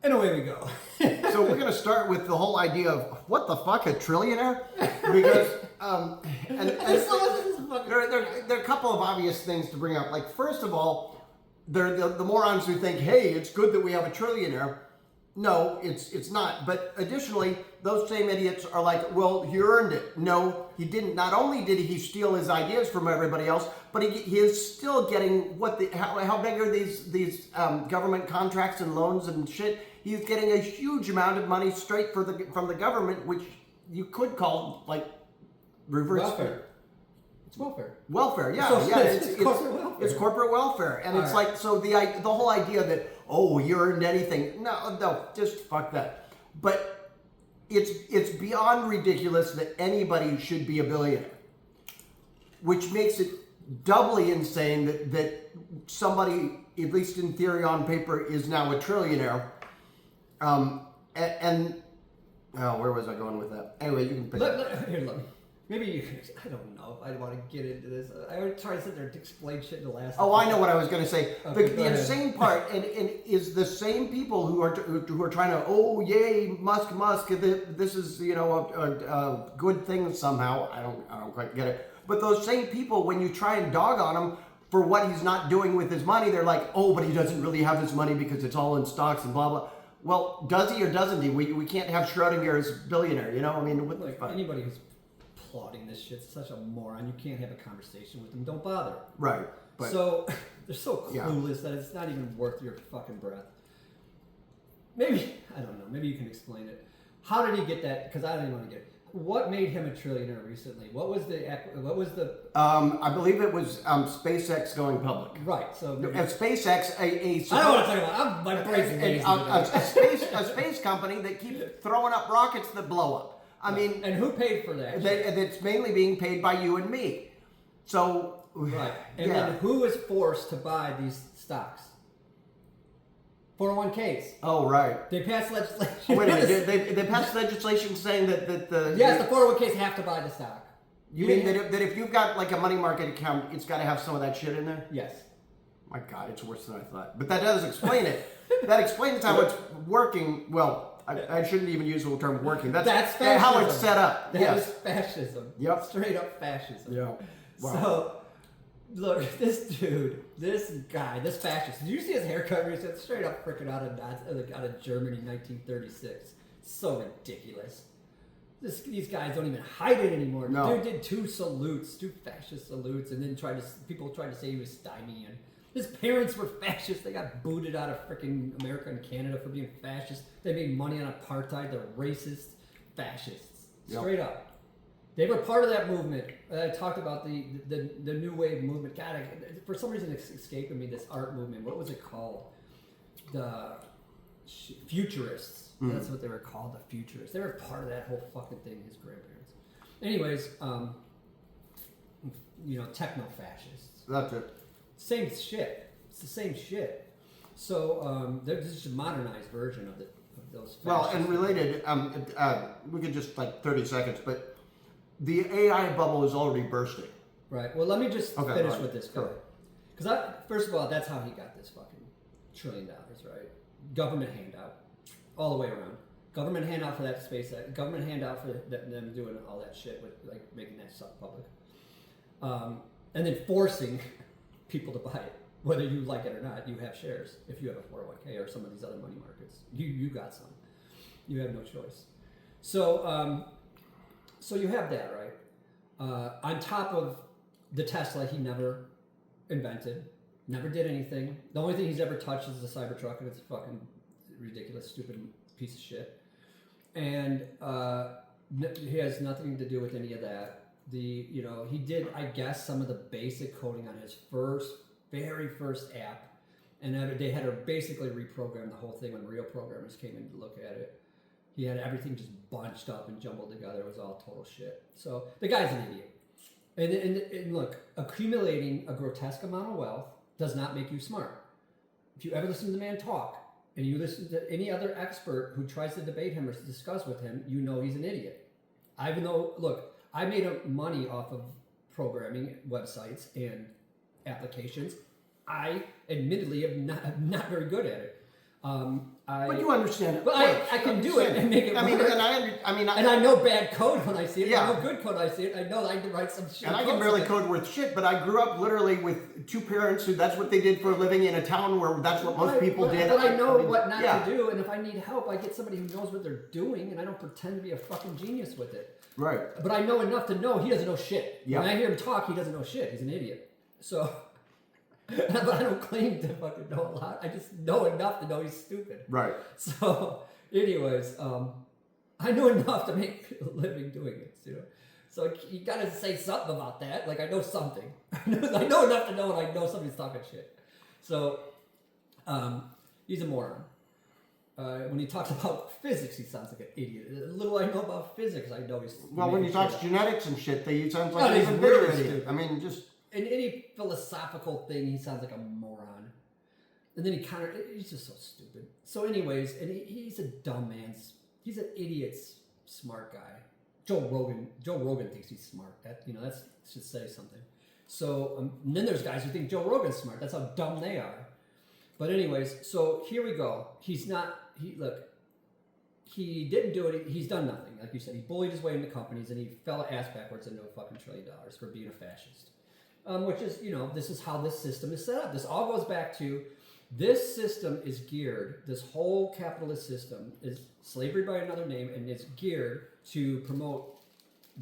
And away we go. So we're going to start with the whole idea of what the fuck, a trillionaire? Because there are a couple of obvious things to bring up. Like, first of all, they're the morons who think, hey, it's good that we have a trillionaire. No, it's not. But additionally, those same idiots are like, well, he earned it. No, he didn't. Not only did he steal his ideas from everybody else, but he is still getting how big are these government contracts and loans and shit? He's getting a huge amount of money straight from the government, which you could call like reverse welfare. It's welfare. Welfare, yeah, So yeah. it's corporate welfare. It's corporate welfare, and All it's right. like so the whole idea that you earned anything. No, just fuck that. But it's beyond ridiculous that anybody should be a billionaire, which makes it doubly insane that somebody, at least in theory on paper, is now a trillionaire. Where was I going with that? Anyway, you can pick Here, look. Maybe you can. I don't know if I want to get into this. I would try to sit there and explain shit in the last. Oh, I know what I was going to say. Okay, The insane part, and is the same people who are trying to, oh yay, Musk, this is a good thing somehow. I don't quite get it. But those same people, when you try and dog on him for what he's not doing with his money, they're like, oh, but he doesn't really have his money because it's all in stocks and blah blah. Well, does he or doesn't he? We can't have Schrodinger as billionaire. I mean, what the fuck? Anybody who's applauding this shit's such a moron. You can't have a conversation with them. Don't bother. Right. But, so they're so clueless that it's not even worth your fucking breath. Maybe I don't know. Maybe you can explain it. How did he get that? Because I don't even want to get it. What made him a trillionaire recently? What was the? I believe it was SpaceX going public. Right. So SpaceX, I don't want to talk about. My brain's lazy. a space company that keeps throwing up rockets that blow up. I mean, and who paid for that? That's mainly being paid by you and me. So right. And then who is forced to buy these stocks? 401ks. Oh, right. They passed legislation. Wait a minute. They passed legislation saying that the yes, the 401ks have to buy the stock. You mean that if you've got like a money market account, it's got to have some of that shit in there? Yes. My God, it's worse than I thought. But that does explain it. That explains how it's working. Well, I shouldn't even use the term working. That's fascism. How it's set up. That is fascism. Yep. Straight up fascism. Yeah. Wow. So, look, this dude, this guy, this fascist. Did you see his haircut recently? Straight up freaking out of Germany, 1936. So ridiculous. These guys don't even hide it anymore. No. Dude did two fascist salutes, and then people tried to say he was stymian. His parents were fascists. They got booted out of freaking America and Canada for being fascist. They made money on apartheid. They're racist fascists. Straight up. They were part of that movement. I talked about the new wave movement. God, for some reason it's escaping me, this art movement. What was it called? The Futurists. That's what they were called, the Futurists. They were part of that whole fucking thing, his grandparents. Anyways, techno-fascists. That's it. Same shit. It's the same shit. So this is a modernized version of those fascists. Well, and related, we could just like 30 seconds, but the AI bubble is already bursting. Right. Well, let me just finish with this guy. Sure. Because first of all, that's how he got this fucking $1 trillion, right? Government handout, all the way around. Government handout for that space. Government handout for them doing all that shit with like making that stuff public, and then forcing people to buy it, whether you like it or not. You have shares if you have a 401k or some of these other money markets. You got some. You have no choice. So you have that, right? On top of the Tesla, he never invented, never did anything. The only thing he's ever touched is the Cybertruck, and it's a fucking ridiculous, stupid piece of shit. And he has nothing to do with any of that. He did, I guess, some of the basic coding on his very first app, and they had to basically reprogram the whole thing when real programmers came in to look at it. He had everything just bunched up and jumbled together. It was all total shit. So the guy's an idiot. And look, accumulating a grotesque amount of wealth does not make you smart. If you ever listen to the man talk, and you listen to any other expert who tries to debate him or discuss with him, you know he's an idiot. I made money off of programming websites and applications. I admittedly am not very good at it. But you understand it. But I can do it and make it work. And I know bad code when I see it. Yeah. I know good code when I see it. I know I can write some shit. And I can barely code worth shit, but I grew up literally with two parents who that's what they did for a living in a town where that's what most people did. But I know what not to do, and if I need help, I get somebody who knows what they're doing, and I don't pretend to be a fucking genius with it. Right. But I know enough to know he doesn't know shit. Yeah. When I hear him talk, he doesn't know shit. He's an idiot. So, but I don't claim to fucking know a lot. I just know enough to know he's stupid. Right. So, anyways, I know enough to make a living doing it, you know. So you gotta say something about that. Like I know something. I know enough to know when I know somebody's talking shit. So, he's a moron. When he talks about physics, he sounds like an idiot. The little I know about physics, I know he's. Well, when he talks genetics and shit, he sounds like he's a really bigger idiot. stupid. I mean, just. In any philosophical thing, he sounds like a moron. And then he's just so stupid. So anyways, and he's a dumb man. He's an idiot's smart guy. Joe Rogan thinks he's smart. That should say something. So and then there's guys who think Joe Rogan's smart. That's how dumb they are. But anyways, so here we go. He didn't do it. He's done nothing. Like you said, he bullied his way into companies and he fell ass backwards into a fucking $1 trillion for being a fascist. Which is, this is how this system is set up. This all goes back to this system is geared, this whole capitalist system is slavery by another name, and it's geared to promote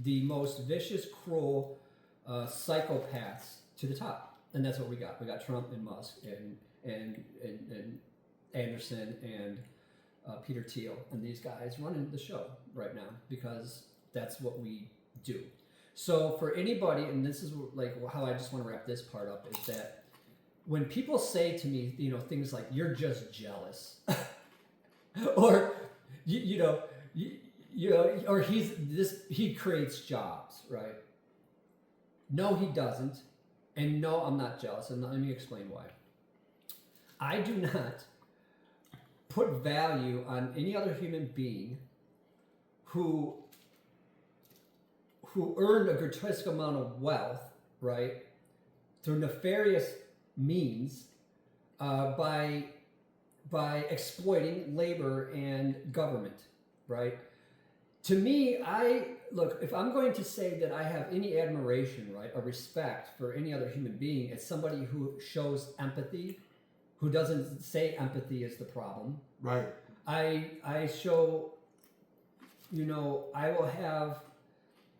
the most vicious, cruel psychopaths to the top. And that's what we got. We got Trump and Musk and Anderson and Peter Thiel and these guys running the show right now because that's what we do. So for anybody, and this is like how I just want to wrap this part up, is that when people say to me, things like "you're just jealous," or or he creates jobs, right? No, he doesn't, and no, I'm not jealous, and let me explain why. I do not put value on any other human being who earned a grotesque amount of wealth, right, through nefarious means, by exploiting labor and government, right? To me, if I'm going to say that I have any admiration, right, or respect for any other human being, it's somebody who shows empathy, who doesn't say empathy is the problem. Right. I show, I will have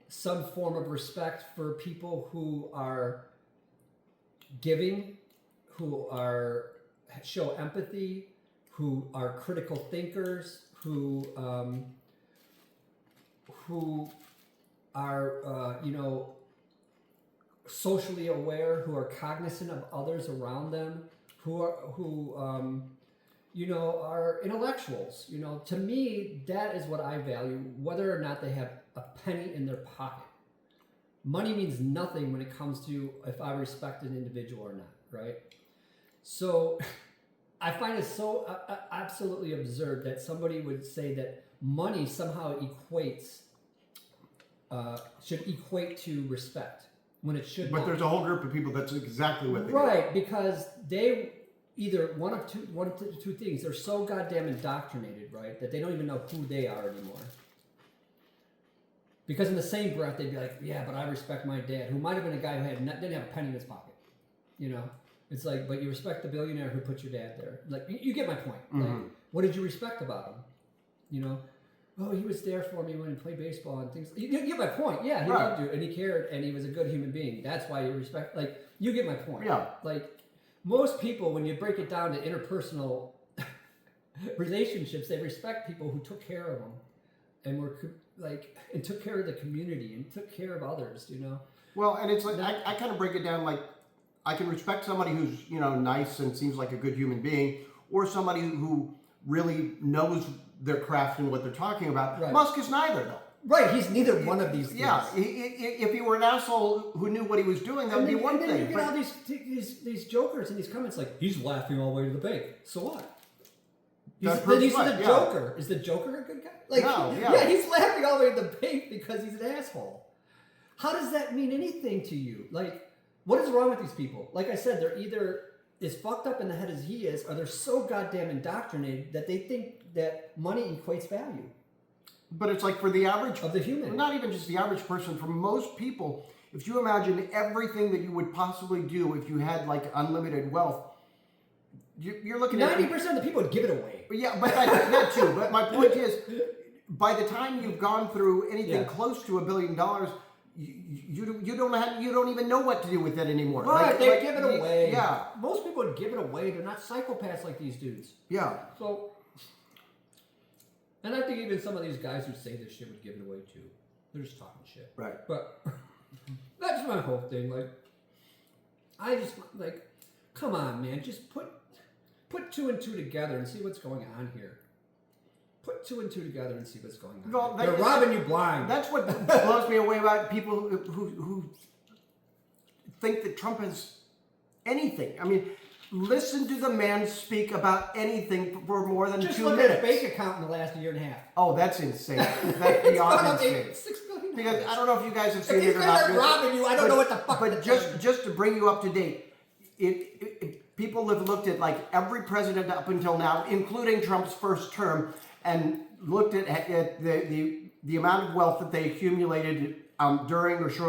some form of respect for people who are giving, who show empathy, who are critical thinkers, who are socially aware, who are cognizant of others around them, who are intellectuals. To me, that is what I value, whether or not they have a penny in their pocket. Money means nothing when it comes to if I respect an individual or not, right? So I find it so absolutely absurd that somebody would say that money somehow should equate to respect when it should not. But there's a whole group of people that's exactly what they do. Right, because they either one of two things. They're so goddamn indoctrinated, right, that they don't even know who they are anymore. Because in the same breath, they'd be like, yeah, but I respect my dad, who might have been a guy who didn't have a penny in his pocket. It's like, but you respect the billionaire who put your dad there. Like, you get my point. Mm-hmm. Like, what did you respect about him? Oh, he was there for me when he played baseball and things. You get my point. Yeah, he loved you and he cared and he was a good human being. That's why you respect. Like, you get my point. Yeah. Like, most people, when you break it down to interpersonal relationships, they respect people who took care of them and took care of the community and took care of others. Well, and it's like I kind of break it down like I can respect somebody who's nice and seems like a good human being, or somebody who really knows their craft and what they're talking about. Right. Musk is neither, though. Right, he's neither one of these things. Yeah, if he were an asshole who knew what he was doing, that would be one thing. And then you get all these jokers and these comments like, he's laughing all the way to the bank. So what? He's the Joker. Is the Joker a good guy? Like, no, yeah, he's laughing all the way to the bank because he's an asshole. How does that mean anything to you? Like, what is wrong with these people? Like I said, they're either as fucked up in the head as he is, or they're so goddamn indoctrinated that they think that money equates value. But it's like for the average of the human, not even just the average person. For most people, if you imagine everything that you would possibly do if you had like unlimited wealth, you're looking at 90% of the people would give it away. Yeah, but that too. But my point is, by the time you've gone through anything close to $1 billion, you don't even know what to do with it anymore. Right, they give it away. Yeah, most people would give it away. They're not psychopaths like these dudes. Yeah. So, and I think even some of these guys who say this shit would give it away too. They're just talking shit. Right. But that's my whole thing. Like, I just like, come on, man, just put 2 and 2 together and see what's going on here. Put 2 and 2 together and see what's going on. Well, They're robbing you blind. That's what blows me away about people who think that Trump has anything. I mean, listen to the man speak about anything for more than just 2 look minutes. at his bank account in the last year and a half. Oh, that's insane. That's beyond insane. $6 billion. Because I don't know if you guys have seen If it these or guys not. are robbing you, I don't know what the fuck. But just to bring you up to date, people have looked at like every president up until now, including Trump's first term, and looked at the amount of wealth that they accumulated during or shortly